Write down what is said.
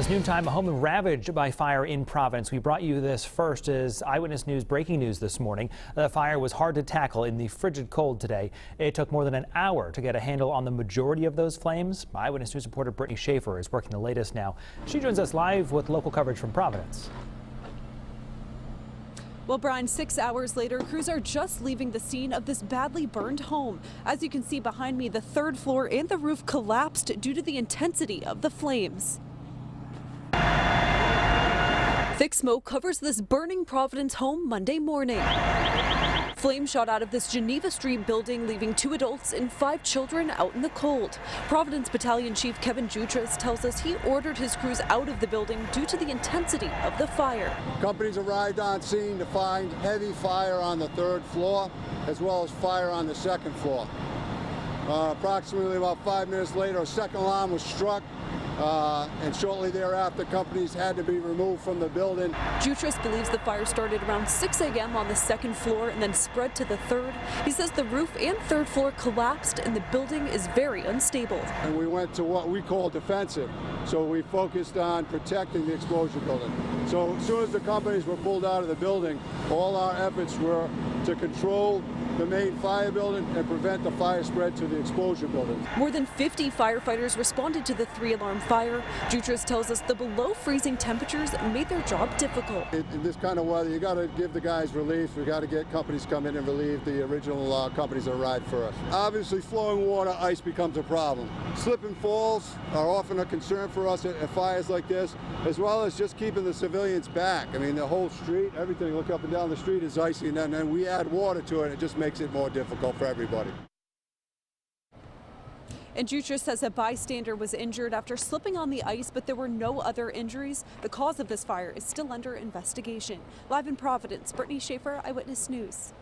This noontime, a home ravaged by fire in Providence. We brought you this first as Eyewitness News breaking news this morning. The fire was hard to tackle in the frigid cold today. It took more than an hour to get a handle on the majority of those flames. Eyewitness News reporter Brittany Schaefer is working the latest now. She joins us live with local coverage from Providence. Well, Brian, 6 hours later, crews are just leaving the scene of this badly burned home. As you can see behind me, the third floor and the roof collapsed due to the intensity of the flames. Thick smoke covers this burning Providence home Monday morning. Flames shot out of this Geneva Street building, leaving 2 adults and 5 children out in the cold. Providence Battalion Chief Kevin Jutras tells us he ordered his crews out of the building due to the intensity of the fire. Companies arrived on scene to find heavy fire on the 3rd floor, as well as fire on the 2nd floor. Approximately about 5 minutes later, a second alarm was struck. And shortly thereafter, companies had to be removed from the building. Jutras believes the fire started around 6 a.m. on the 2nd floor and then spread to the 3rd. He says the roof and 3rd floor collapsed and the building is very unstable. And we went to what we call defensive. So we focused on protecting the exposure building. So as soon as the companies were pulled out of the building, all our efforts were to control the main fire building and prevent the fire spread to the exposure building. More than 50 firefighters responded to the 3-alarm fire. Jutras tells us the below freezing temperatures made their job difficult. In this kind of weather, you got to give the guys relief. We got to get companies come in and relieve the original companies that arrived first. Obviously, flowing water, ice becomes a problem. Slip and falls are often a concern for us at fires like this, as well as just keeping the civilians back. I mean, the whole street, everything, look up and down the street is icy, and then we add water to it, it just makes it more difficult for everybody. And Jutras says a bystander was injured after slipping on the ice, but there were no other injuries. The cause of this fire is still under investigation. Live in Providence, Brittany Schaefer, Eyewitness News.